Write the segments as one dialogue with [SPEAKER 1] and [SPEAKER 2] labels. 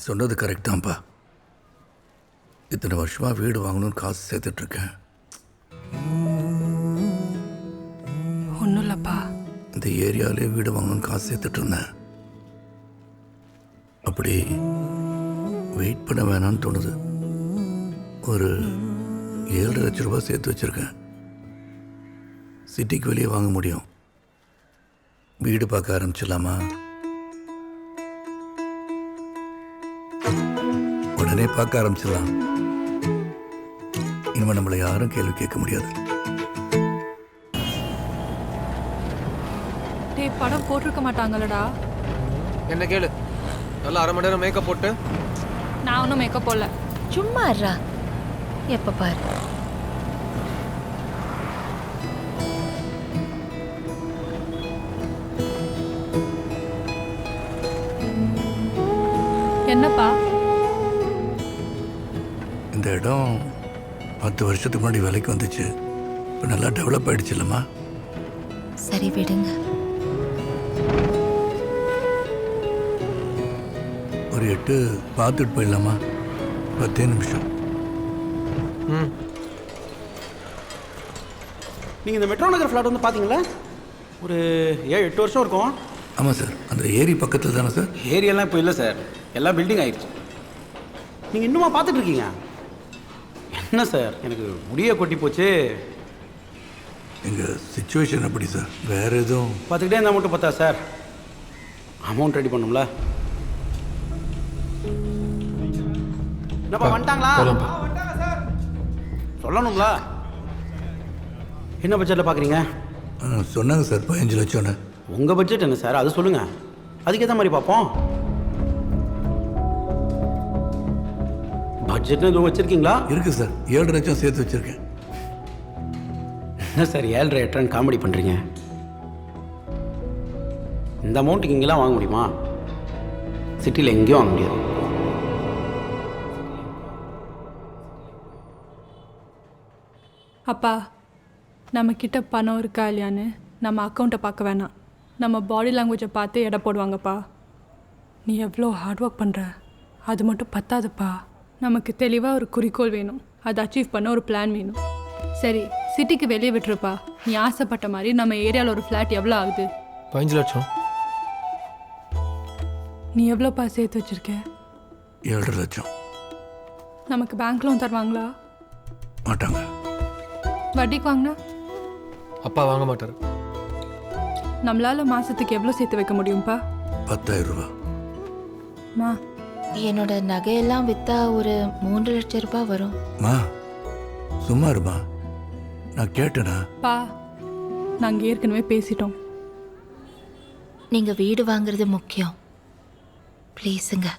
[SPEAKER 1] சொன்னது கரெக்ட் தான்ப்பா. இத்தனை வருஷமாக வீடு வாங்கணும்னு காசு சேர்த்துட்ருக்கேன்.
[SPEAKER 2] ஒன்றும் இல்லைப்பா.
[SPEAKER 1] இந்த ஏரியாவிலே வீடு வாங்கணும்னு காசு சேர்த்துட்டு இருந்தேன். அப்படி வெயிட் பண்ண வேணான்னு தோணுது. ஒரு 7 லட்ச ரூபாய் சேர்த்து வச்சுருக்கேன். சிட்டிக்கு வெளியே வாங்க முடியும். வீடு பார்க்க ஆரம்பிச்சிடலாமா? உடனே பார்க்க ஆரம்பிச்சிடலாம். இனிமேல் நம்மளை யாரும் கேள்வி கேட்க முடியாது.
[SPEAKER 2] டேய், படம் போட்டிருக்க மாட்டாங்களடா.
[SPEAKER 3] என்ன கேளு. நல்லா 1/2 மணி நேரம் மேக்கப் போட்டு.
[SPEAKER 2] நான் ஒன்றும் மேக்கப் போடல.
[SPEAKER 4] சும்மா இருடா. எப்ப பாரு
[SPEAKER 2] என்னப்பா?
[SPEAKER 1] இந்த இடம் 10 வருஷத்துக்கு முன்னாடி விலைக்கு வந்துச்சு. இப்போ நல்லா டெவலப் ஆகிடுச்சு இல்லைம்மா?
[SPEAKER 4] சரி விடுங்க.
[SPEAKER 1] ஒரு 8 பார்த்துட்டு போயிடலாமா? 10 நிமிஷம்.
[SPEAKER 3] ம்.
[SPEAKER 5] நீங்கள் இந்த மெட்ரோ நகர் ஃப்ளாட் வந்து பார்த்தீங்களா? ஒரு 7-8 வருஷம் இருக்கும்.
[SPEAKER 1] ஆமாம் சார். அந்த ஏரி பக்கத்தில் தானே சார்?
[SPEAKER 5] ஏரியெல்லாம் இப்போ இல்லை சார், எல்லாம் பில்டிங் ஆயிடுச்சு. நீங்கள் இன்னுமா பார்த்துட்டு இருக்கீங்க? என்ன சார், எனக்கு முடிய கொட்டி போச்சு.
[SPEAKER 1] எங்கள் சுச்சுவேஷன் அப்படி சார். வேறு எதுவும்
[SPEAKER 5] பார்த்துக்கிட்டே இருந்தால் மட்டும் பார்த்தா சார், அமௌண்ட் ரெடி பண்ணும்ல. என்னப்பா வந்துட்டாங்களா? சொல்லணும்ல. என்ன பட்ஜெட்டில் பார்க்குறீங்க?
[SPEAKER 1] சொன்னாங்க சார் 15 லட்சம்னு.
[SPEAKER 5] உங்கள் பட்ஜெட் என்ன சார், அது சொல்லுங்கள். அதுக்கேற்ற மாதிரி பார்ப்போம். பட்ஜெட்னு எதுவும் வச்சுருக்கீங்களா?
[SPEAKER 1] இருக்குது சார். 7 லட்சம் சேர்த்து வச்சுருக்கேன்.
[SPEAKER 5] என்ன சார் 7.5 8 காமெடி பண்ணுறீங்க? இந்த அமௌண்ட்டுக்கு இங்கெல்லாம் வாங்க முடியுமா? சிட்டியில் எங்கேயும் வாங்க முடியாது.
[SPEAKER 2] அப்பா, நம்மக்கிட்ட பணம் இருக்கா இல்லையான்னு நம்ம அக்கௌண்ட்டை பார்க்க வேணாம். நம்ம பாடி லாங்குவேஜை பார்த்து எடை போடுவாங்கப்பா. நீ எவ்வளோ ஹார்ட் ஒர்க் பண்ணுற, அது மட்டும் பத்தாதுப்பா. நமக்கு தெளிவாக ஒரு குறிக்கோள் வேணும். அதை அச்சீவ் பண்ண ஒரு பிளான் வேணும். சரி, சிட்டிக்கு வெளியே விட்டுருப்பா. நீ ஆசைப்பட்ட மாதிரி நம்ம ஏரியாவில் ஒரு ஃப்ளாட் எவ்வளோ ஆகுது?
[SPEAKER 3] 15 லட்சம்.
[SPEAKER 2] நீ எவ்வளோப்பா சேர்த்து வச்சுருக்க?
[SPEAKER 1] 7 லட்சம்.
[SPEAKER 2] நமக்கு பேங்க் லோன் தருவாங்களா?
[SPEAKER 1] மாட்டாங்க.
[SPEAKER 2] வட்டிக்கு வாங்கினா?
[SPEAKER 3] அப்பா வாங்க மாட்டார்.
[SPEAKER 2] நம்மளால் மாதத்துக்கு எவ்வளோ சேர்த்து வைக்க முடியும்ப்பா?
[SPEAKER 1] 10,000 ரூபாய்.
[SPEAKER 2] மா,
[SPEAKER 4] என்னோட நகையெல்லாம் விற்றா ஒரு 3 லட்சம் ரூபாய் வரும்.
[SPEAKER 1] மா சும்மா இருமா. நான் கேட்டேனா?
[SPEAKER 2] பா, நாங்கள் ஏற்கனவே பேசிட்டோம்.
[SPEAKER 4] நீங்கள் வீடு வாங்குறது முக்கியம். ப்ளீஸுங்க.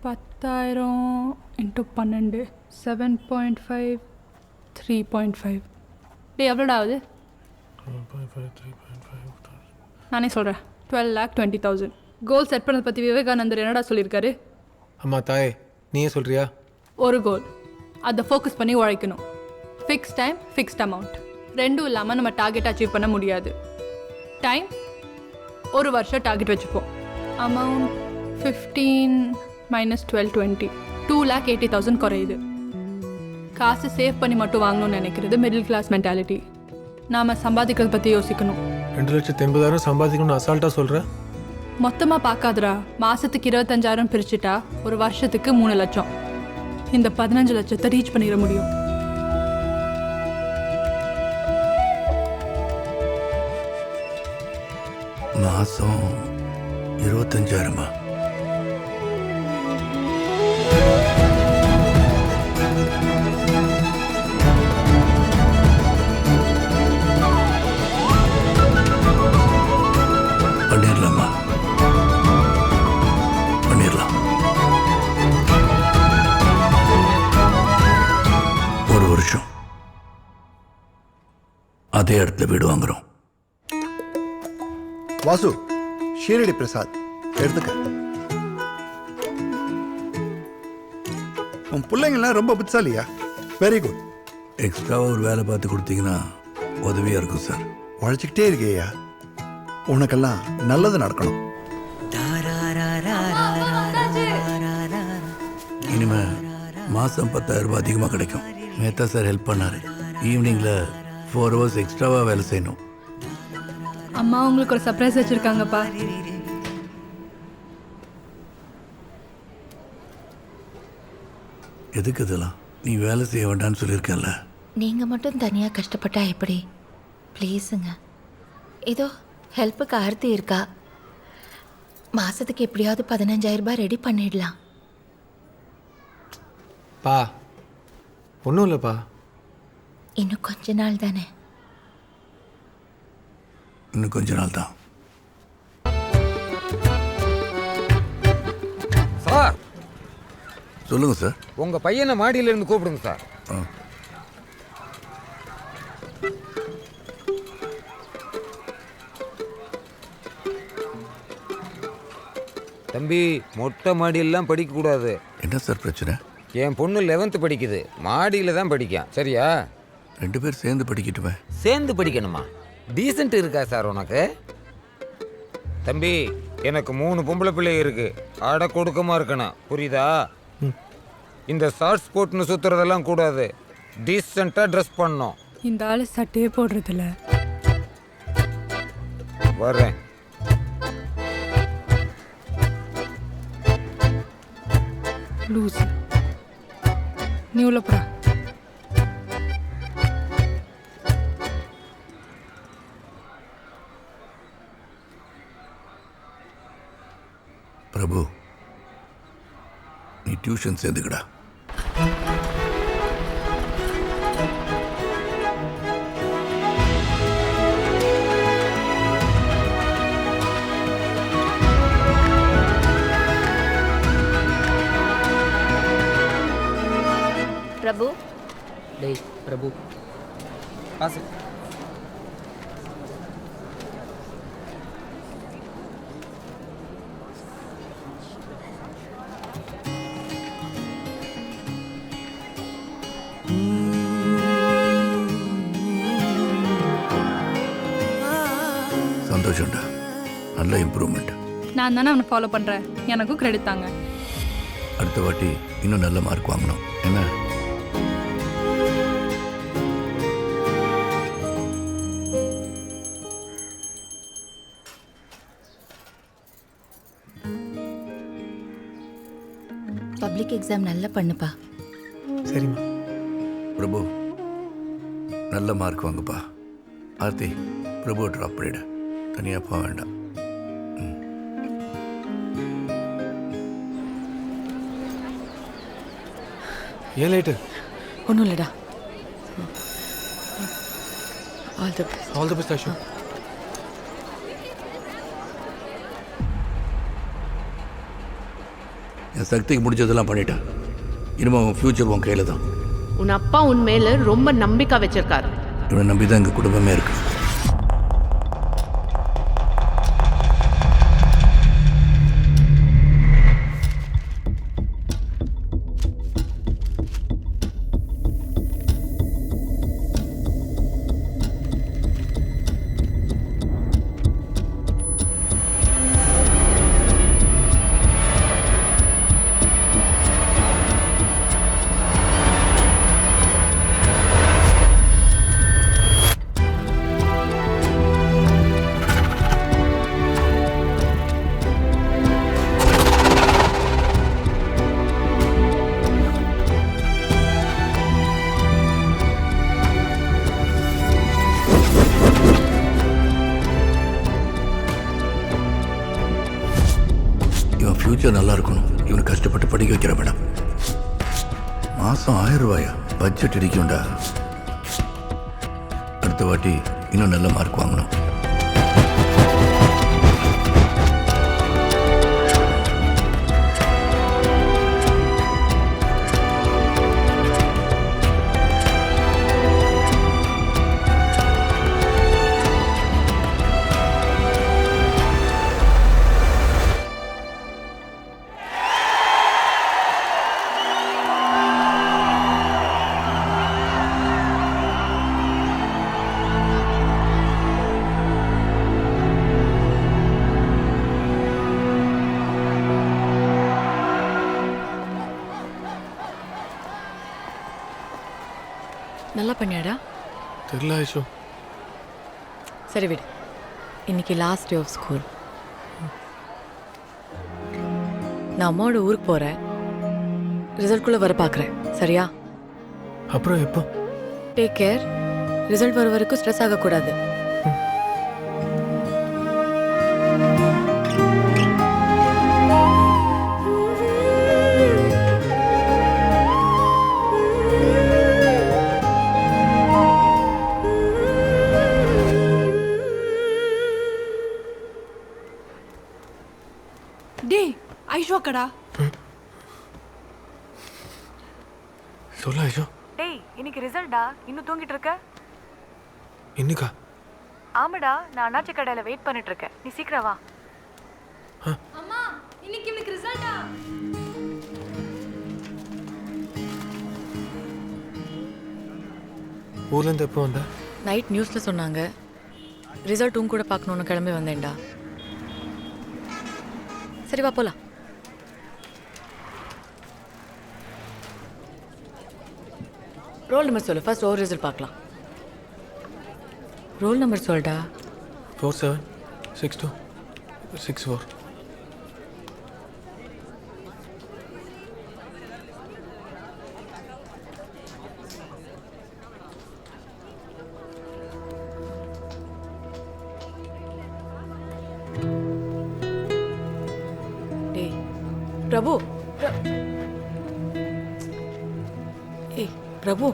[SPEAKER 2] 10,000 × 12 7.5 3.5. டே எவ்வளோடா ஆகுது? நானே சொல்கிறேன். 12,20,000. கோல் செட் பண்ணதை பற்றி விவேகானந்தர் என்னடா சொல்லியிருக்காரு?
[SPEAKER 3] அம்மா தாயே, நீயே சொல்கிறியா?
[SPEAKER 2] ஒரு கோல், அதை ஃபோக்கஸ் பண்ணி உழைக்கணும். Fix time, fixed amount. ரெண்டும் இல்லாமல் நம்ம டார்கெட் அச்சீவ் பண்ண முடியாது. டைம், 1 வருஷம் டார்கெட் வச்சுப்போம். அமௌண்ட் 15 - 12 20 2,80,000 குறையுது. காசு சேவ் பண்ணி மட்டும் வாங்கணும்னு நினைக்கிறது மிடில் கிளாஸ் மென்டாலிட்டி. நாம் சம்பாதிக்கிறத பற்றி யோசிக்கணும்.
[SPEAKER 3] 2,80,000 சம்பாதிக்கணும்னு அசால்ட்டாக சொல்கிறேன்.
[SPEAKER 2] மொத்தமாக பார்க்காதரா. மாதத்துக்கு 25,000 பிரிச்சுட்டா ஒரு வருஷத்துக்கு 3 லட்சம். இந்த 15 லட்சத்தை ரீச் பண்ணிட முடியும்.
[SPEAKER 1] மாதம் 25,000. பண்ணிடலாமா? பண்ணிடலாம். ஒரு வருஷம் அதே இடத்துல வீடு வாங்குறோம்.
[SPEAKER 6] வாசு, ஷீரடி பிரசாத் எடுத்துக்க. உன் பிள்ளைங்களாம் ரொம்ப புத்திசாலியா? Very good.
[SPEAKER 1] எக்ஸ்ட்ராவாக ஒரு வேலை பார்த்து கொடுத்தீங்கன்னா உதவியாக இருக்கும் சார்.
[SPEAKER 6] உழைச்சிக்கிட்டே இருக்கேயா, உனக்கெல்லாம் நல்லது நடக்கணும்.
[SPEAKER 1] இனிமே மாதம் 10,000 ரூபாய் அதிகமாக கிடைக்கும். மேத்தா சார் ஹெல்ப் பண்ணார். ஈவினிங்கில் 4 hours எக்ஸ்ட்ராவாக வேலை செய்யணும்.
[SPEAKER 2] அம்மா உங்களுக்கு ஒரு சர்ப்ரைஸ் வச்சுருக்காங்கப்பா.
[SPEAKER 1] எதுக்கு இதெல்லாம்? நீ வேலை செய்ய வேண்டாம்னு சொல்லியிருக்கேன்ல.
[SPEAKER 4] நீங்கள் மட்டும் தனியாக கஷ்டப்பட்டா எப்படி? ப்ளீஸுங்க. இதோ ஹெல்ப்புக்கு ஆர்த்தி இருக்கா. மாதத்துக்கு எப்படியாவது 15,000 ரூபாய் ரெடி பண்ணிடலாம்.
[SPEAKER 3] பா ஒன்றும் இல்லைப்பா.
[SPEAKER 4] இன்னும் கொஞ்ச நாள் தானே.
[SPEAKER 1] இன்னும் கொஞ்ச நாள் தான்.
[SPEAKER 7] சார்
[SPEAKER 1] சொல்லுங்கள் சார்.
[SPEAKER 7] உங்கள் பையனை மாடியிலேருந்து கூப்பிடுங்க சார். தம்பி, மொட்டை மாடியெல்லாம் படிக்கக்கூடாது.
[SPEAKER 1] என்ன சார் பிரச்சனை?
[SPEAKER 7] என் பொண்ணு 11th படிக்குது, மாடியில் தான் படிக்கான். சரியா?
[SPEAKER 1] 2 பேர் சேர்ந்து படிக்கட்டுமே.
[SPEAKER 7] சேர்ந்து படிக்கணுமா? டீசென்ட் இருக்கா சார் உனக்கு? தம்பி, எனக்கு 3 பொம்பளை பிள்ளை இருக்கு. அட கொடுக்கமா இருக்கணும், புரியுதா? இந்த ஷார்ட்ஸ் போட்டுன்னு சுற்றுறதெல்லாம் கூடாது. டீசெண்டாக ட்ரெஸ் பண்ணணும்.
[SPEAKER 2] இந்த ஆள் சட்டையே போடுறதில்ல.
[SPEAKER 7] வர்றேன்.
[SPEAKER 2] லூஸ். நீ உள்ள போடா.
[SPEAKER 1] பிரபு, நீ டியூஷன் சேர்ந்துக்கடா.
[SPEAKER 4] பிரபு,
[SPEAKER 5] டேய் பிரபு, காசு.
[SPEAKER 1] சந்தோஷம்டா, நல்ல இம்ப்ரூவ்மெண்ட்.
[SPEAKER 2] நான் தானே அவனை ஃபாலோ பண்ணுறேன். எனக்கும் கிரெடிட் தாங்க.
[SPEAKER 1] அடுத்த வாட்டி இன்னும் நல்ல மார்க் வாங்கணும். என்ன?
[SPEAKER 4] பப்ளிக் எக்ஸாம் நல்லா பண்ணுப்பா.
[SPEAKER 3] சரிம்மா.
[SPEAKER 1] பிரபு, நல்ல மார்க் வாங்கப்பா. ஆர்த்தி, பிரபு ட்ராப் பண்ணிடு. தனியாக போக வேண்டாம்.
[SPEAKER 3] ஏன் லேட்டு?
[SPEAKER 8] ஒன்றும் இல்லைடா. All the best.
[SPEAKER 3] All the best Aishu.
[SPEAKER 1] என் சக்திக்கு முடிஞ்சதெல்லாம் பண்ணிட்டேன். இனிமே உன் ஃப்யூச்சர் உன் கையில் தான்.
[SPEAKER 8] உன் அப்பா உன் மேல ரொம்ப நம்பிக்கை வச்சிருக்காரு.
[SPEAKER 1] இவனை நம்பி தான் எங்கள் குடும்பமே இருக்கு. ஃப்யூச்சர் நல்லா இருக்கணும். இவனை கஷ்டப்பட்டு படிக்க வைக்கிற மேடம். மாதம் 1000 ரூபாயா? பட்ஜெட் இடிக்கும்டா. அடுத்த வாட்டி இன்னும் நல்ல மார்க் வாங்கணும்.
[SPEAKER 9] நல்லா பண்ணியாடா?
[SPEAKER 3] தெரியல ஐஷு.
[SPEAKER 9] சரி விடு, இன்னைக்கு லாஸ்ட் டே ஆஃப் ஸ்கூல். நான் அம்மாவோட ஊருக்கு போகிறேன். ரிசல்ட்குள்ளே வர பார்க்குறேன், சரியா?
[SPEAKER 3] அப்புறம் எப்போ?
[SPEAKER 9] Take care. ரிசல்ட் வர வரைக்கும் ஸ்ட்ரெஸ் ஆகக்கூடாது.
[SPEAKER 2] டேய் ஐஷு அக்கடா.
[SPEAKER 3] சொல்ல ஐஷு.
[SPEAKER 9] டேய் இன்னைக்கு ரிசல்ட்டா? இன்னும் தூங்கிட்டு இருக்க?
[SPEAKER 3] இன்னைக்கா?
[SPEAKER 9] ஆமாடா, நான் அண்ணாச்சி கடையில் வெயிட் பண்ணிட்டு இருக்கேன். நீ சீக்கிரம் வா.
[SPEAKER 2] அம்மா இன்னைக்கு எனக்கு ரிசல்ட்டா?
[SPEAKER 3] ஊர்லேருந்து எப்போ வந்த?
[SPEAKER 9] நைட் நியூஸில் சொன்னாங்க. ரிசல்ட் உன் கூட பார்க்கணுன்னு கிளம்பி வந்தேன்டா. சரி வா போலாம். ரோல் நம்பர் சொல்லு. ஃபர்ஸ்ட் ஓவர் ரிசல்ட் பார்க்கலாம். ரோல் நம்பர் சொல்டா.
[SPEAKER 3] 476264.
[SPEAKER 9] டேய் பிரபு. ஏய் பிரபு,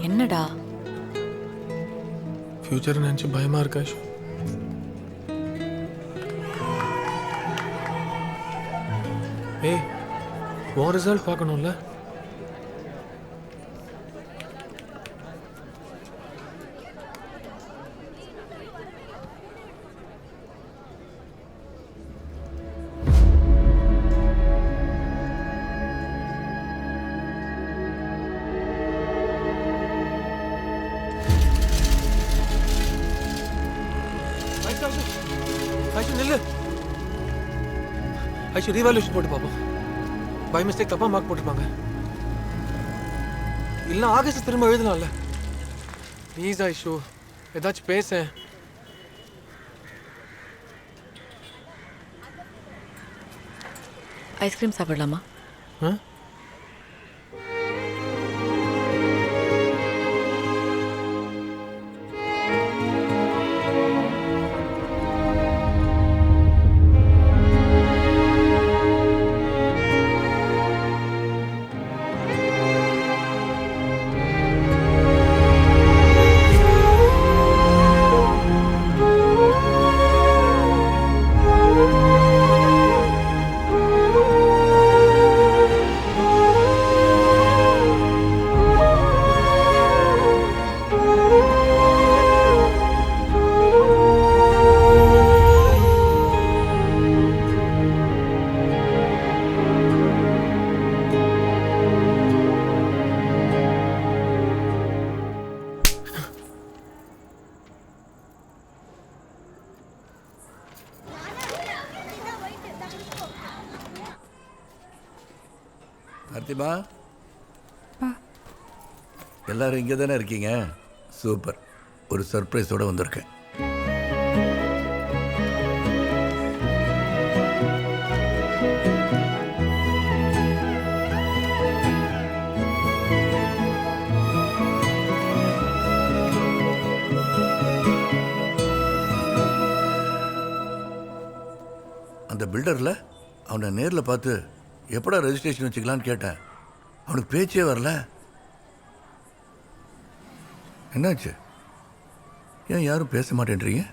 [SPEAKER 9] என்னடா?
[SPEAKER 3] ஃபியூச்சர் நினச்சி பயமாக இருக்கா ஐஷு? ஏய் உன் ரிசல்ட் பார்க்கணும்ல? ஐஷு நில்லு. ஐஷு ரீவால்யூஷன் போட்டு பார்ப்போம். பை மிஸ்டேக் தப்பா மார்க் போட்டிருப்பாங்க. இல்லை ஆகஸ்ட் திரும்ப எழுதலாம்ல. ப்ளீஸ் ஐஷு ஏதாச்சும் பேச.
[SPEAKER 9] ஐஸ்கிரீம் சாப்பிடலாமா?
[SPEAKER 3] ஆ?
[SPEAKER 1] பார்த்திபா, எல்லாரும் இங்கே தானே இருக்கீங்க? சூப்பர். ஒரு சர்ப்ரைஸோடு வந்திருக்கேன். அந்த பில்டரில் அவனை நேரில் பார்த்து எப்படா ரெஜிஸ்ட்ரேஷன் வச்சுக்கலான்னு கேட்டேன். அவனுக்கு பேச்சே வரல. என்னாச்சு? ஏன் யாரும் பேச மாட்டேன்றீங்க?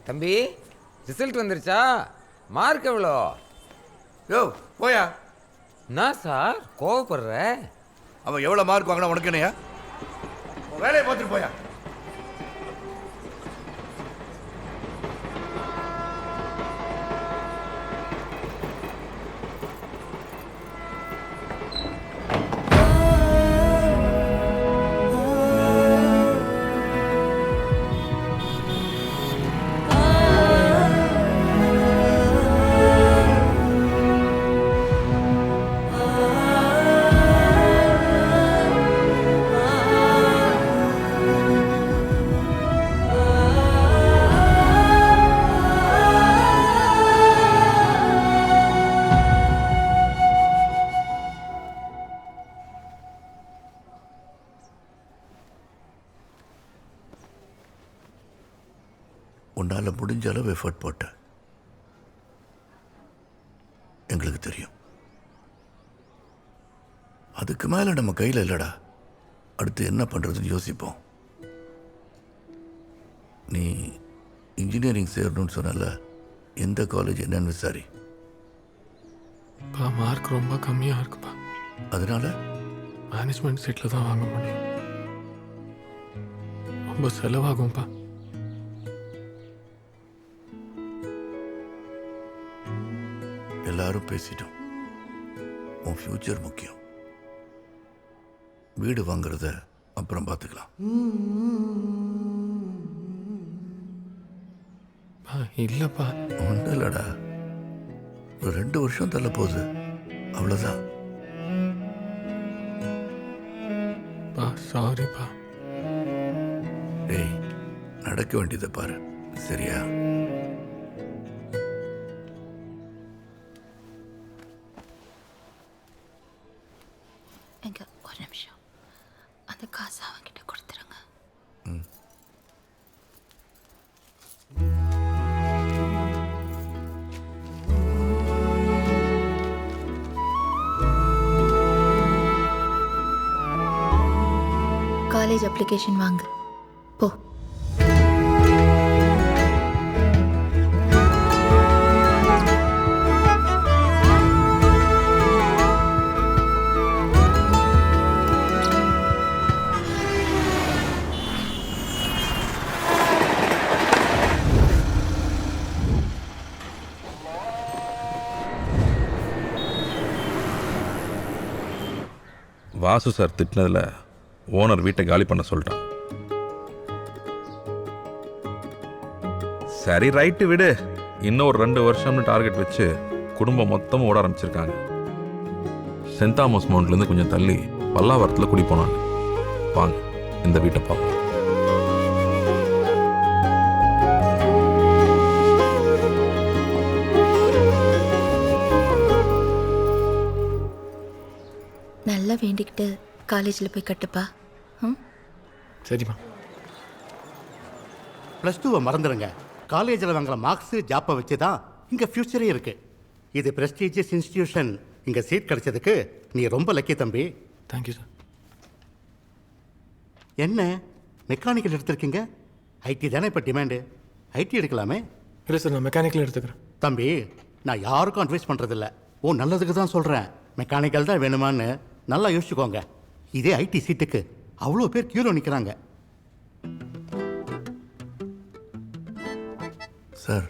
[SPEAKER 7] தம்பி ரிசல்ட் வந்துருச்சா? மார்க் எவ்வளோ?
[SPEAKER 1] யோ போயா.
[SPEAKER 7] என்ன சார் கோவப்படுற?
[SPEAKER 1] அவன் எவ்வளோ மார்க் வாங்கினா உனக்கு என்னையா? வேலையை பார்த்துட்டு போயா. உன்னால் முடிஞ்ச அளவு எஃபர்ட் போட்ட. எங்களுக்கு தெரியும். அதுக்கு மேலே நம்ம கையில் இல்லைடா. அடுத்து என்ன பண்ணுறதுன்னு யோசிப்போம். நீ இன்ஜினியரிங் சேரணும்னு சொன்னல, எந்த காலேஜ் என்னன்னு விசாரி.
[SPEAKER 3] பா மார்க் ரொம்ப கம்மியாக இருக்குப்பா.
[SPEAKER 1] அதனால
[SPEAKER 3] மேனேஜ்மெண்ட் சீட்டில் தான் வாங்க முடியும். ரொம்ப செலவாகும்ப்பா.
[SPEAKER 1] எல்லாரும் பேசிட்டோம். உன் ஃப்யூச்சர் முக்கியம். வீடு வாங்குறத அப்புறம் பார்த்துக்கலாம்.
[SPEAKER 3] இல்லைப்பா.
[SPEAKER 1] ஒன்றும் இல்லைடா, ஒரு 2 வருஷம் தள்ள போகுது, அவ்வளோதான்.
[SPEAKER 3] பா சாரிப்பா.
[SPEAKER 1] டேய், நடக்க வேண்டியதை பாரு, சரியா?
[SPEAKER 4] எங்க ஒரு நிமிஷம், அந்த காசை அவங்கிட்ட கொடுத்துருங்க. காலேஜ் அப்ளிகேஷன் வாங்க போ.
[SPEAKER 10] வாசு சார் திட்டினதில் ஓனர் வீட்டை காலி பண்ண சொல்லிட்டான். சரி ரைட்டு விடு. இன்னும் ஒரு 2 வருஷம்னு டார்கெட் வச்சு குடும்பம் மொத்தமும் ஓட ஆரம்பிச்சிருக்காங்க. சென்ட் தாமஸ் மவுண்ட்லேருந்து கொஞ்சம் தள்ளி பல்லாவரத்தில் குடி போனாங்க. வாங்க இந்த வீட்டை பார்ப்போம்.
[SPEAKER 4] நல்லா வேண்டிக்கிட்டு காலேஜில் போய் கட்டுப்பா.
[SPEAKER 3] சரிம்மா.
[SPEAKER 11] +2 மறந்துடுங்க. காலேஜில் வாங்குற மார்க்ஸு ஜாப்பை வச்சு தான் இங்கே ஃப்யூச்சரே இருக்குது. இது ப்ரெஸ்டீஜியஸ் இன்ஸ்டிடியூஷன். இங்கே சீட் கிடைச்சதுக்கு நீ ரொம்ப லக்கி தம்பி.
[SPEAKER 3] Thank you sir.
[SPEAKER 11] என்ன மெக்கானிக்கல் எடுத்திருக்கீங்க? ஐடி தானே இப்போ டிமாண்டு. ஐடி எடுக்கலாமே.
[SPEAKER 3] இல்லை சார், நான் மெக்கானிக்கல் எடுத்துக்கிறேன்.
[SPEAKER 11] தம்பி, நான் யாருக்கும் அட்வைஸ் பண்ணுறதில்ல, ஓ நல்லதுக்கு தான் சொல்கிறேன். மெக்கானிக்கல் தான் வேணுமான்னு நல்லா யோசிச்சுக்கோங்க. இதே ஐடி சீட்டுக்கு அவ்வளோ பேர் கியூவில் நிற்கிறாங்க.
[SPEAKER 1] சார்,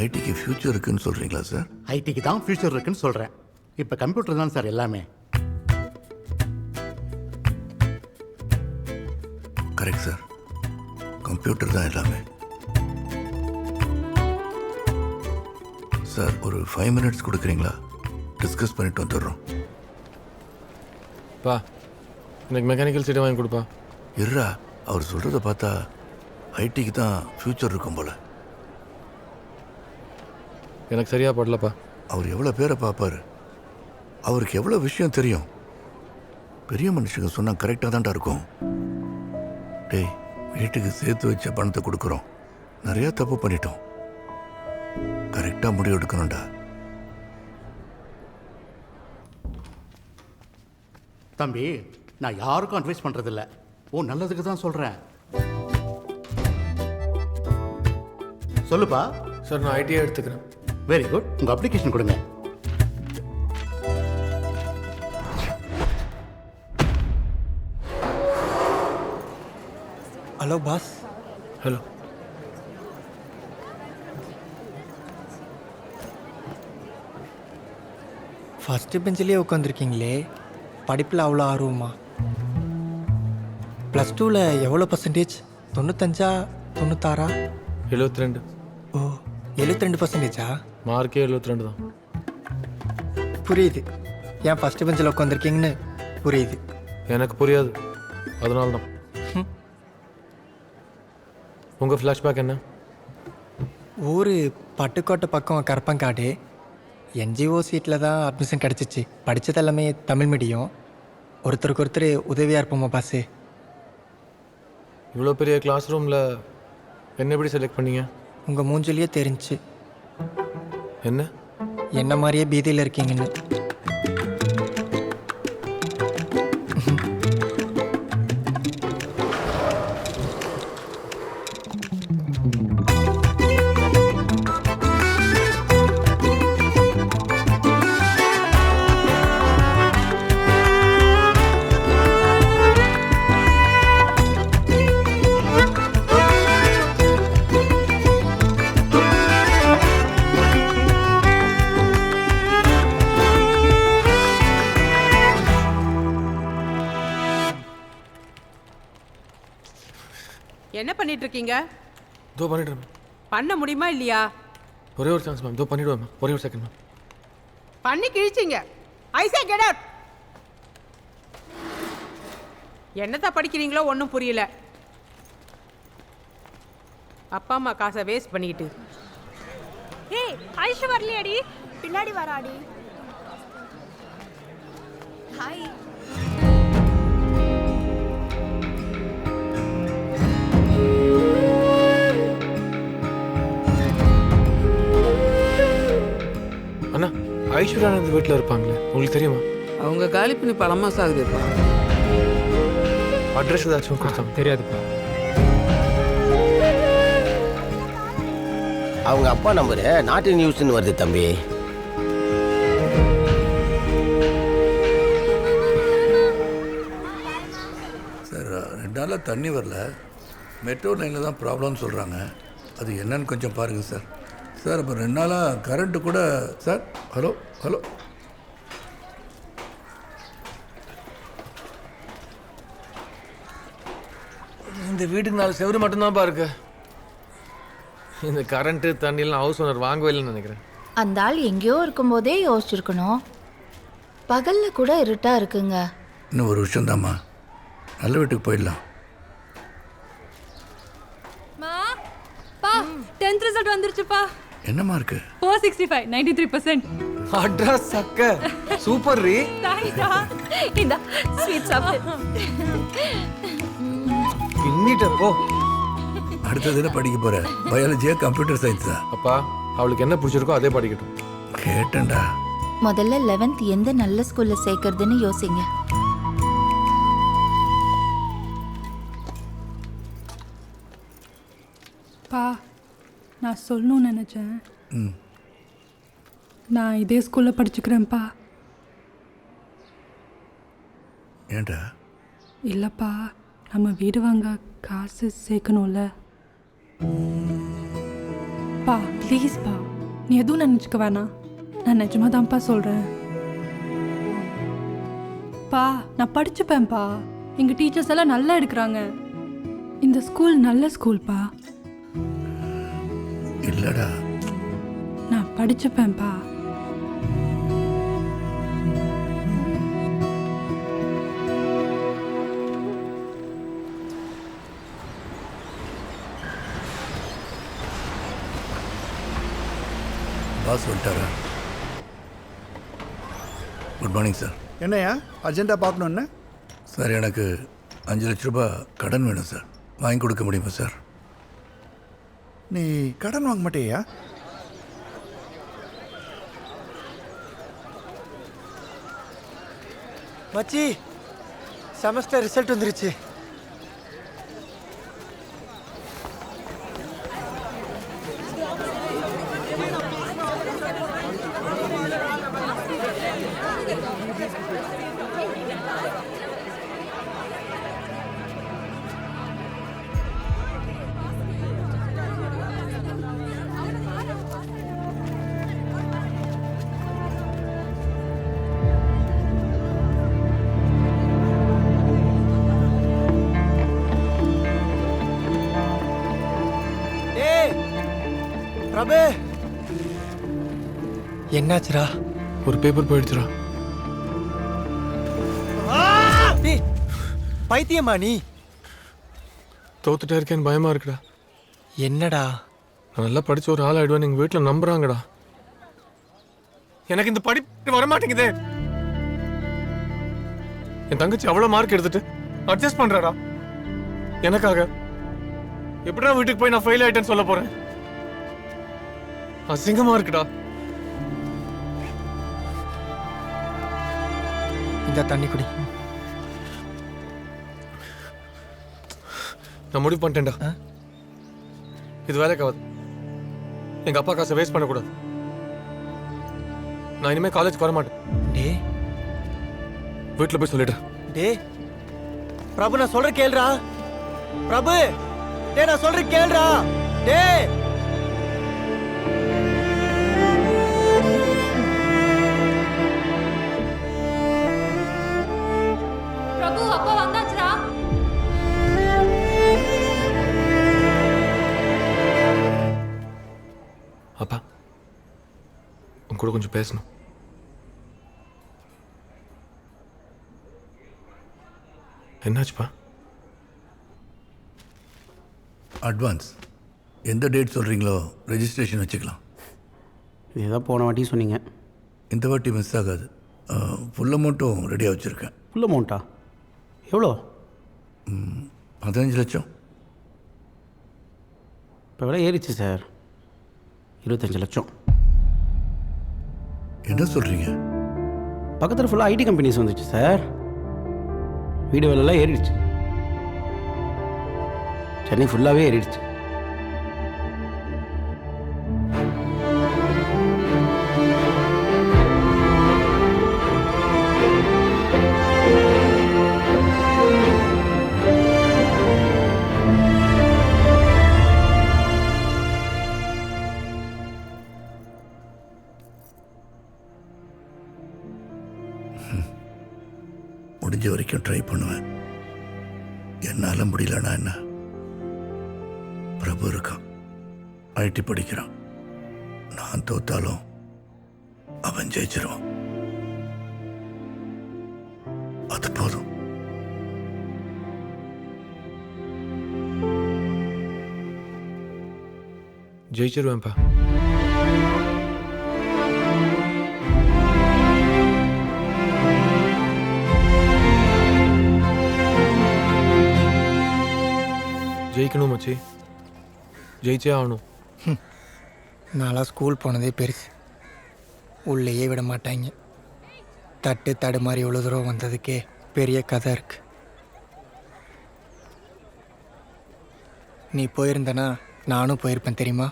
[SPEAKER 1] ஐடிக்கு ஃப்யூச்சர் இருக்குன்னு சொல்கிறீங்களா சார்?
[SPEAKER 11] ஐடிக்கு தான் ஃப்யூச்சர் இருக்குன்னு சொல்கிறேன். இப்போ கம்ப்யூட்டர் தான் சார் எல்லாமே.
[SPEAKER 1] கரெக்ட் சார், கம்ப்யூட்டர் தான் எல்லாமே. சார், ஒரு 5 மினிட்ஸ் கொடுக்குறீங்களா? டிஸ்கஸ் பண்ணிட்டு வந்துடுறோம்.
[SPEAKER 3] பா, எனக்கு மெக்கானிக்கல் சீட்டை வாங்கி கொடுப்பா.
[SPEAKER 1] இருடா, அவர் சொல்கிறத பார்த்தா ஐடிக்கு தான் ஃப்யூச்சர் இருக்கும் போல.
[SPEAKER 3] எனக்கு சரியாக படலப்பா.
[SPEAKER 1] அவர் எவ்வளோ பேரை பார்ப்பார், அவருக்கு எவ்வளோ விஷயம் தெரியும். பெரிய மனுஷங்க சொன்னால் கரெக்டாக தான்டா இருக்கும். டேய், வீட்டுக்கு சேர்த்து வச்ச பணத்தை கொடுக்குறோம். நிறையா தப்பு பண்ணிட்டோம். கரெக்டாக முடிவு எடுக்கணும்டா.
[SPEAKER 11] தம்பி, நான் யாருக்கும் அட்வைஸ் பண்ணுறதில்ல, ஓ நல்லதுக்கு தான் சொல்கிறேன். சொல்லுப்பா.
[SPEAKER 3] சார், நான் ஐடியா எடுத்துக்கிறேன்.
[SPEAKER 11] Very good. உங்கள் அப்ளிகேஷன் கொடுங்க.
[SPEAKER 12] Hello boss.
[SPEAKER 3] ஹலோ.
[SPEAKER 12] ஃபஸ்ட்டு பெஞ்சிலே உட்காந்துருக்கீங்களே, படிப்பில் அவ்வளோ ஆர்வமா? +2ல் எவ்வளோ பர்சன்டேஜ்? 95 96?
[SPEAKER 3] 72.
[SPEAKER 12] ஓ, 72%.
[SPEAKER 3] மார்க்கே 72 தான்.
[SPEAKER 12] புரியுது, ஏன் ஃபஸ்ட்டு பெஞ்சில் உட்காந்துருக்கீங்கன்னு புரியுது.
[SPEAKER 3] எனக்கு புரியாது, அதனால தான். உங்கள் ஃப்ளாஷ்பேக் என்ன?
[SPEAKER 12] ஊர் பட்டுக்கோட்டை பக்கம் கரப்பங்காடு. என்ஜிஓ சீட்டில் தான் அட்மிஷன் கிடச்சிச்சு. படித்தது எல்லாமே தமிழ் மீடியம். ஒருத்தருக்கு ஒருத்தர் உதவியாக இருப்போமா பாஸு.
[SPEAKER 3] இவ்வளோ பெரிய கிளாஸ் ரூமில் என்ன எப்படி செலக்ட் பண்ணீங்க?
[SPEAKER 12] உங்கள் மூஞ்சிலேயே தெரிஞ்சுச்சு
[SPEAKER 3] என்ன
[SPEAKER 12] என்ன மாதிரியே பீதியில் இருக்கீங்கன்னு.
[SPEAKER 8] என்ன பண்ணிட்டு இருக்கீங்க?
[SPEAKER 3] இதோ பண்ணிடுறேன் மேம்.
[SPEAKER 8] பண்ண முடியுமா இல்லையா?
[SPEAKER 3] ஒரே ஒரு சான்ஸ் மேம். இதோ பண்ணிடுவேன் மேம். ஒரே ஒரு செகண்ட் மேம்.
[SPEAKER 8] பண்ணி கிழிச்சிங்க. ஐ சே கெட் அவுட். என்னதான் படிக்கிறீங்களோ ஒன்றும் புரியல. அப்பா அம்மா காசை வேஸ்ட் பண்ணிக்கிட்டு.
[SPEAKER 2] ஏய் ஐஷு வரலையாடி? பின்னாடி வராடி.
[SPEAKER 4] ஹாய்.
[SPEAKER 3] அண்ணா ஐஸ்வர்யா இந்த வீட்டில் இருப்பாங்களே, உங்களுக்கு தெரியுமா?
[SPEAKER 8] அவங்க காலி பண்ணி பல மாதம் ஆகுதுப்பா.
[SPEAKER 3] அட்ரஸ் ஏதாச்சும் கொடுத்தாங்க? தெரியாதுப்பா.
[SPEAKER 13] அவங்க அப்பா நம்பரு நாட்டு நியூஸ்னு வருது தம்பி.
[SPEAKER 1] சார் 2 நாளாக தண்ணி வரல. மெட்ரோ லைனில் தான் ப்ராப்ளம்னு சொல்கிறாங்க. அது என்னன்னு கொஞ்சம் பாருங்கள் சார். சார் இப்போ 2 நாளாக கரண்ட்டு கூட சார். Hello hello.
[SPEAKER 3] இந்த வீட்டுக்கு 4 செவரு மட்டும்தான்ப்பா இருக்கு. இந்த கரண்ட்டு தண்ணியெல்லாம் ஹவுஸ் ஓனர் வாங்கவே இல்லைன்னு நினைக்கிறேன்.
[SPEAKER 4] அந்த ஆள் எங்கேயோ இருக்கும்போதே யோசிச்சிருக்கணும். பகலில் கூட இருட்டாக இருக்குங்க.
[SPEAKER 1] இன்னும் ஒரு விஷயந்தாம்மா, நல்ல வீட்டுக்கு போயிடலாம்.
[SPEAKER 2] மா பா 10th ரிசல்ட் வந்துருச்சுப்பா.
[SPEAKER 1] என்னம்மா இருக்கு?
[SPEAKER 2] 465 93%.
[SPEAKER 3] அட்ரஸ் சக்க சூப்பர் ரீ.
[SPEAKER 2] தாய்டா
[SPEAKER 4] இந்த ஸ்வீட் சாப்பிட்டு
[SPEAKER 3] பின்னிட்ட போ.
[SPEAKER 1] அடுத்தது என்ன படிக்க போற? பயாலஜியா கம்ப்யூட்டர் சயின்ஸா?
[SPEAKER 3] அப்பா அவளுக்கு என்ன பிடிச்சிருக்கோ அதே படிக்கட்டும்.
[SPEAKER 1] கேட்டேன்டா.
[SPEAKER 4] முதல்ல 11th எந்த நல்ல ஸ்கூலில் சேர்க்கறதுன்னு யோசிங்க.
[SPEAKER 2] பா நான் சொல்லணும்னு நினச்சேன். நான் இதே ஸ்கூலில் படிச்சுக்கிறேன்ப்பா.
[SPEAKER 1] ஏன்டா?
[SPEAKER 2] இல்லைப்பா, நம்ம வீடு வாங்க காசு சேர்க்கணும்ல. பா ப்ளீஸ்ப்பா, நீ எதுவும் நினச்சிக்க வேணாம். நான் நிஜமாக தான்ப்பா சொல்கிறேன். பா நான் படிச்சுப்பேன்ப்பா. எங்கள் டீச்சர்ஸ் எல்லாம் நல்லா எடுக்கிறாங்க. இந்த ஸ்கூல் நல்ல ஸ்கூல்ப்பா.
[SPEAKER 1] இல்லடா,
[SPEAKER 2] நான் படிச்சுப்பேன்ப்பா.
[SPEAKER 1] பாஸ் வந்துட்டாரா? Good morning sir.
[SPEAKER 6] என்னையா அர்ஜென்ட்டாக பார்க்கணுன்னு?
[SPEAKER 1] சார் எனக்கு 5 லட்ச ரூபாய் கடன் வேணும் சார். வாங்கி கொடுக்க முடியுமா சார்?
[SPEAKER 6] நீ கடன் வாங்க மாட்டேயா?
[SPEAKER 12] மச்சி, செமஸ்டர் ரிசல்ட் வந்துருச்சு. பிரபு, என்னாச்சுரா?
[SPEAKER 3] ஒரு பேப்பர் போயிடுச்சுடா.
[SPEAKER 12] பைத்தியமா நீ?
[SPEAKER 3] தோத்துட்டே இருக்கேன்னு பயமா இருக்குடா.
[SPEAKER 12] என்னடா?
[SPEAKER 3] நான் நல்லா படிச்சு ஒரு ஆள் ஆயிடுவேன் எங்க வீட்டில் நம்புறாங்கடா. எனக்கு இந்த படிப்பு வரமாட்டேங்குதே. என் தங்கச்சி அவ்வளோ மார்க் எடுத்துட்டு அட்ஜஸ்ட் பண்றாடா. எனக்காக எப்படிடா வீட்டுக்கு போய் நான் ஃபெயில் ஆயிட்டேன்னு சொல்ல போறேன்? அசிங்கமா இருக்குடா.
[SPEAKER 12] இந்த தண்ணி குடி.
[SPEAKER 3] நான் முடிவு பண்ணிட்டேன்டா. இது வேலைக்காவது. எங்க அப்பா காசை வேஸ்ட் பண்ணக்கூடாது. நான் இனிமே காலேஜ் வர மாட்டேன்.
[SPEAKER 12] டே
[SPEAKER 3] வீட்டில் போய் சொல்லிடுறேன்.
[SPEAKER 12] டே பிரபு, நான் சொல்ற கேளுடா. பிரபு, டே நான் சொல்ற கேளுடா. டே
[SPEAKER 2] பிரபு, அப்பா வந்தாச்சுடா.
[SPEAKER 3] அப்பா, உன் கூட கொஞ்சம் பேசணும். என்னாச்சுப்பா?
[SPEAKER 1] அட்வான்ஸ் எந்த டேட் சொல்கிறீங்களோ ரெஜிஸ்ட்ரேஷன் வச்சுக்கலாம்.
[SPEAKER 5] இதுதான் போன வாட்டியும் சொன்னீங்க.
[SPEAKER 1] இந்த வாட்டி மிஸ் ஆகாது. ஃபுல் அமௌண்ட்டும் ரெடியாக வச்சுருக்கேன்.
[SPEAKER 5] ஃபுல் அமௌண்ட்டா? எவ்வளோ?
[SPEAKER 1] 15 லட்சம்.
[SPEAKER 5] இப்போ விலை ஏறிச்சு சார். 25 லட்சம்.
[SPEAKER 1] என்ன சொல்கிறீங்க?
[SPEAKER 5] பக்கத்தில் ஃபுல்லாக ஐடி கம்பெனிஸ் வந்துச்சு சார். வீடு விலைலாம் ஏறிடுச்சு. சென்னை ஃபுல்லாகவே ஏறிடுச்சு.
[SPEAKER 1] முடிஞ்ச வரைக்கும் ட்ரை பண்ணுவேன். என்னால் முடியலன்னா என்ன? பிரபு இருக்கான், ஐடி படிக்கிறான். நான் தோத்தாலும் அவன் ஜெயிச்சிருவான். அது போதும்.
[SPEAKER 3] ஜெயிச்சிருவேன்ப்பா. ஜெயிக்கணும் மச்சி, ஜெயிச்சே ஆகணும்.
[SPEAKER 12] நான்லாம் ஸ்கூல் போனதே பெருசு. உள்ளேயே விட மாட்டாங்க. தடு மாதிரி இவ்வளோ தூரம் வந்ததுக்கே பெரிய கதை இருக்கு. நீ போயிருந்தனா நானும் போயிருப்பேன் தெரியுமா?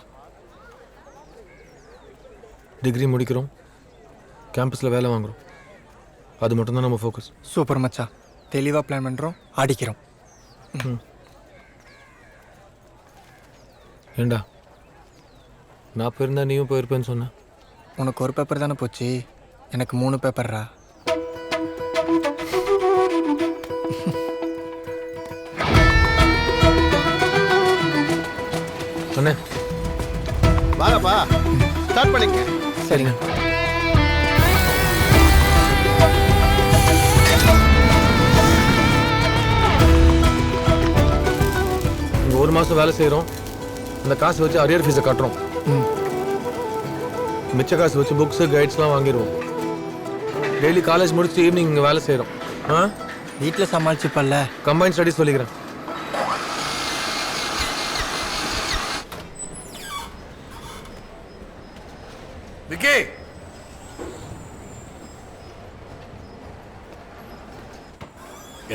[SPEAKER 3] டிகிரி முடிக்கிறோம், கேம்பஸில் வேலை வாங்குகிறோம். அது மட்டும்தான் நம்ம ஃபோக்கஸ்.
[SPEAKER 12] சூப்பர் மச்சா, தெளிவாக பிளான் பண்ணுறோம், அடிக்கிறோம்.
[SPEAKER 3] ஏண்டா, நான் போயிருந்தா நீயும் போயிருப்பேன்னு சொன்னேன்.
[SPEAKER 12] உனக்கு ஒரு பேப்பர் தானே போச்சு, எனக்கு 3 பேப்பர்ரா.
[SPEAKER 3] அண்ணே
[SPEAKER 6] வாங்கப்பா, ஸ்டார்ட் பண்ணிக்க.
[SPEAKER 12] சரிங்க.
[SPEAKER 3] இங்கே 1 மாதம் வேலை செய்கிறோம். அந்த காசு வச்சு அரியர் ஃபீஸை கட்டுறோம். மிச்ச காசு வச்சு புக்ஸு கைட்ஸ்லாம் வாங்கிடுவோம். டெய்லி காலேஜ் முடிச்சு ஈவினிங் இங்கே வேலை செய்கிறோம்.
[SPEAKER 12] வீட்டில் சமாளிச்சுப்பல்ல.
[SPEAKER 3] கம்பைன் ஸ்டடிஸ் சொல்லிக்கிறேன்.
[SPEAKER 1] விக்கி,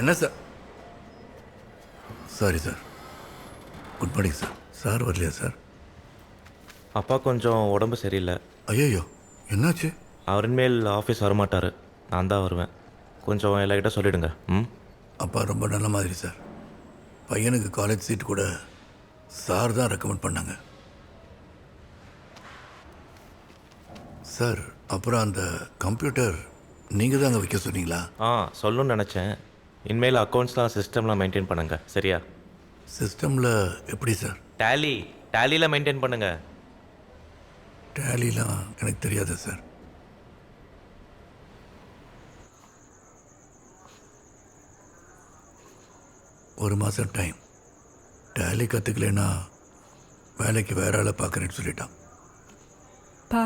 [SPEAKER 1] என்ன sir? Sorry sir. Good morning sir. Sir வரலையா சார்?
[SPEAKER 14] அப்பா கொஞ்சம் உடம்பு சரியில்லை.
[SPEAKER 1] ஐயோ, என்னாச்சு?
[SPEAKER 14] அவர் இனிமேல் ஆஃபீஸ் வரமாட்டார், நான் தான் வருவேன். கொஞ்சம் எல்லாக்கிட்ட சொல்லிவிடுங்க.
[SPEAKER 1] அப்பா ரொம்ப நல்ல மாதிரி சார். பையனுக்கு காலேஜ் சீட் கூட சார் தான் ரெக்கமெண்ட் பண்ணாங்க சார். அப்புறம் அந்த கம்ப்யூட்டர் நீங்கள் தான் அங்கே வைக்க சொன்னீங்களா?
[SPEAKER 14] சொல்லணும்னு நினச்சேன். இனிமேல் அக்கௌண்ட்ஸ்லாம் சிஸ்டம்லாம் மெயின்டைன் பண்ணுங்க, சரியா?
[SPEAKER 1] சிஸ்டமில் எப்படி சார்?
[SPEAKER 14] டேலியில் மெயின்டைன் பண்ணுங்க.
[SPEAKER 1] டேலிலாம் எனக்கு தெரியாது சார். ஒரு மாதம் டைம். டேலி கற்றுக்கலைன்னா வேலைக்கு வேற ஆளை பார்க்குறேன்னு சொல்லிட்டான்.
[SPEAKER 2] பா,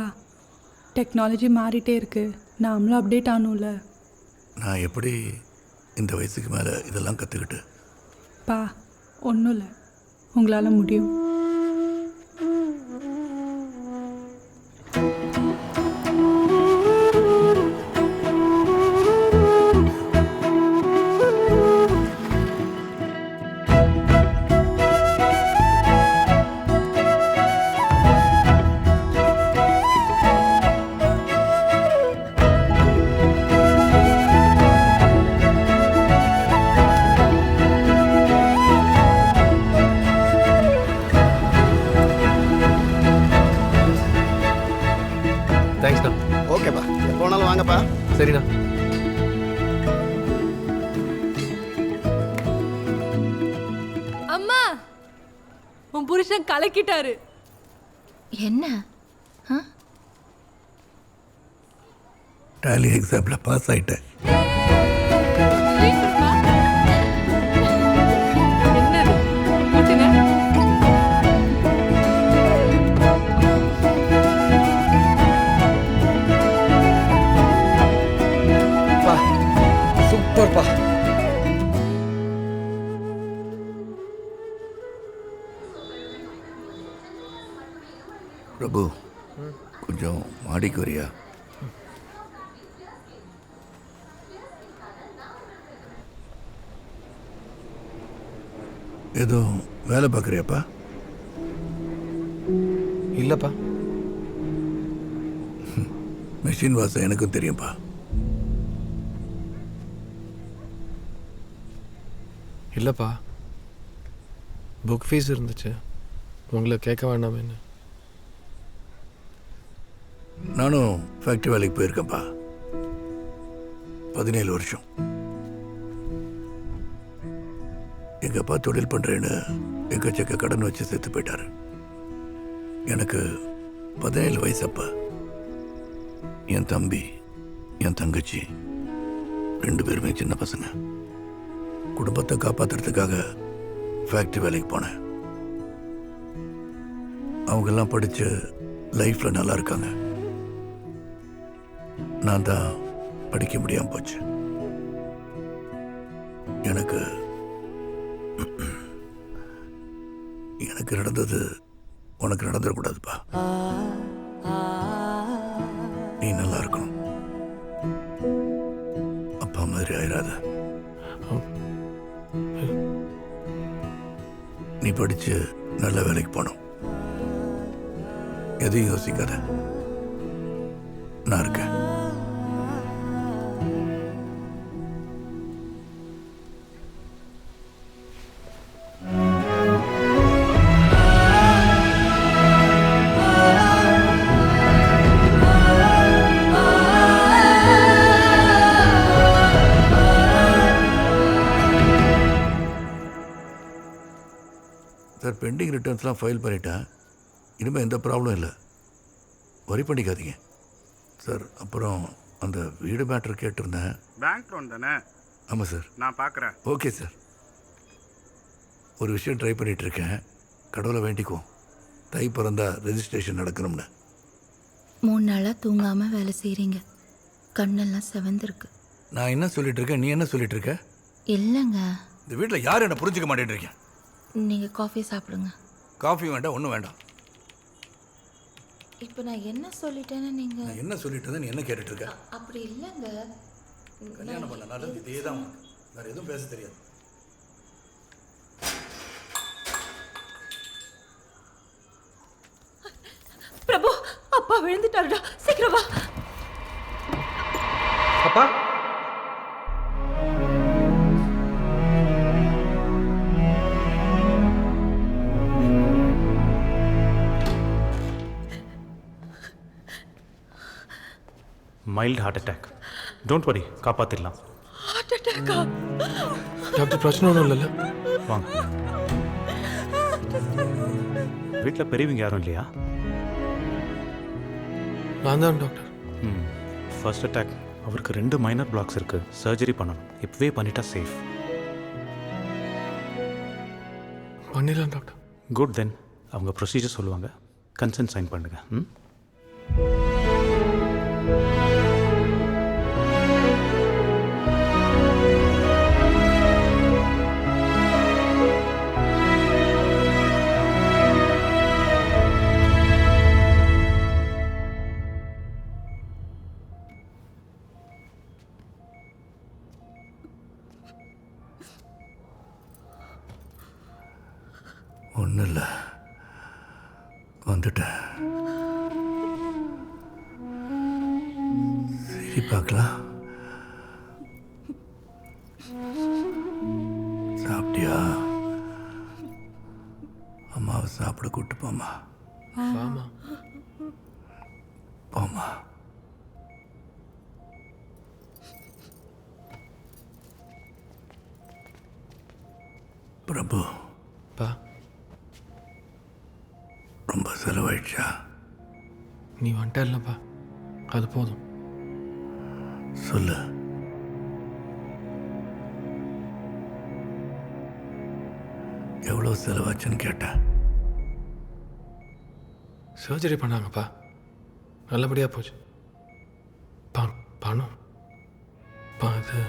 [SPEAKER 2] டெக்னாலஜி மாறிட்டே இருக்கு, நாமளும் அப்டேட் ஆகணும்ல.
[SPEAKER 1] நான் எப்படி இந்த வயசுக்கு மேலே இதெல்லாம் கற்றுக்கிட்டு?
[SPEAKER 2] பா, ஒன்றும் இல்லை, உங்களால் முடியும்.
[SPEAKER 3] சரிண்ணா.
[SPEAKER 2] அம்மா உன் புருஷன் கலக்கிட்டாரு.
[SPEAKER 4] என்ன
[SPEAKER 1] டேலி எக்ஸாமில் பாஸ் ஆயிட்டேன்.
[SPEAKER 2] என்னது கூட்டுங்க.
[SPEAKER 5] சூப்பர்ப்பா.
[SPEAKER 1] பிரபு கொஞ்சம் மாடிக்கு வரியா? ஏதோ வேலை பார்க்குறியாப்பா?
[SPEAKER 3] இல்லைப்பா.
[SPEAKER 1] மெஷின் வாசம் எனக்கும் தெரியும்ப்பா.
[SPEAKER 3] இல்லைப்பா, புக் ஃபீஸ் இருந்துச்சு, உங்களை கேட்க வேண்டாமேன்னு.
[SPEAKER 1] நானும் ஃபேக்ட்ரி வேலைக்கு போயிருக்கேன்ப்பா. 17 வருஷம். எங்கள் அப்பா தொழில் பண்ணுறேன்னு எக்கச்சக்க கடன் வச்சு செத்து போயிட்டாரு. எனக்கு 17 வயசு அப்பா. என் தம்பி என் தங்கச்சி 2 பேருமே சின்ன பசங்க. குடும்பத்தை காப்பாற்றுறதுக்காக ஃபேக்ட்ரி வேலைக்கு போனேன். அவங்கெல்லாம் படித்து லைஃப்பில் நல்லா இருக்காங்க. நான் தான் படிக்க முடியாமல் போச்சு. எனக்கு நடந்தது உனக்கு நடந்துடக்கூடாதுப்பா. நீ நல்லா இருக்கணும். அப்பா மாதிரி ஆயிராத. நீ படிச்சு நல்ல வேலைக்கு போகணும். எதையும் யோசிக்காத. நான் இருக்கேன். சார், பெண்டிங் ரிட்டர்ன்ஸ்லாம் ஃபைல் பண்ணிட்டேன். இனிமேல் எந்த ப்ராப்ளம் இல்லை. வரி பண்ணிக்காதீங்க சார். அப்புறம் அந்த வீடு மேட்டர் கேட்டிருந்தேன்.
[SPEAKER 15] பேங்க் லோன் தானே?
[SPEAKER 1] ஆமாம் சார்.
[SPEAKER 15] நான் பார்க்குறேன்.
[SPEAKER 1] Okay sir. ஒரு விஷயம் ட்ரை பண்ணிகிட்ருக்கேன். கடவுளை வேண்டிக்குவோம். தை பிறந்தா ரெஜிஸ்ட்ரேஷன் நடக்கணும்னு.
[SPEAKER 4] 3 நாளாக தூங்காமல் வேலை செய்கிறீங்க. கண்ணெல்லாம் செவந்திருக்கு.
[SPEAKER 1] நான் என்ன சொல்லிட்டு இருக்கேன், நீ என்ன சொல்லிட்டு இருக்க?
[SPEAKER 4] இல்லைங்க,
[SPEAKER 1] இந்த வீட்டில் யாரும் என்ன புரிஞ்சுக்க மாட்டேன்றீங்க.
[SPEAKER 4] நீங்கள் காஃபி சாப்பிடுங்க.
[SPEAKER 1] காஃபி வேண்டாம், ஒன்றும் வேண்டாம்.
[SPEAKER 4] இப்போ நான் என்ன சொல்லிட்டேன்னு நீங்கள்
[SPEAKER 1] நான் என்ன சொல்லிட்டு நீ என்ன கேட்டுட்டு இருக்க?
[SPEAKER 4] அப்படி இல்லைங்க.
[SPEAKER 1] கல்யாணம் பண்ணனால இதே தான். வேற எதுவும் பேச தெரியாது.
[SPEAKER 4] பிரபு, அப்பா விழுந்துட்டாருடா, சீக்கிரம் வா.
[SPEAKER 3] அப்பா,
[SPEAKER 15] mild heart attack. Don't worry, காப்பாற்றிடலாம்.
[SPEAKER 4] Heart அட்டாக்கா?
[SPEAKER 3] Doctor பிரச்சனை ஒன்றும் இல்லைல்ல?
[SPEAKER 15] வாங்க. வீட்டில் பெரியவங்க யாரும் இல்லையா?
[SPEAKER 3] நான் தான் டாக்டர்.
[SPEAKER 15] First attack. அவருக்கு 2 மைனர் பிளாக்ஸ் இருக்குது. சர்ஜரி பண்ணணும். இப்போவே பண்ணிட்டா சேஃப்.
[SPEAKER 3] பண்ணிடலாம் டாக்டர்.
[SPEAKER 15] குட். தென் அவங்க ப்ரொசீஜர் சொல்லுவாங்க. கன்சென்ட் சைன் பண்ணுங்க.
[SPEAKER 1] ஒன்றும் இல்லை, வந்துட்டேன். சரி, பார்க்கலாம். சாப்பிட்டியா? அம்மாவை சாப்பிட கூட்டு போமா. போமா. பிரபு
[SPEAKER 3] பா
[SPEAKER 1] ரொம்ப செலவாயிடுச்சா?
[SPEAKER 3] நீ வந்துட்டே இல்லைப்பா, அது போதும்.
[SPEAKER 1] சொல்லு. எவ்வளோ செலவாச்சுன்னு கேட்டேன்.
[SPEAKER 3] சர்ஜரி பண்ணாங்கப்பா, நல்லபடியாக போச்சு. பணம் அது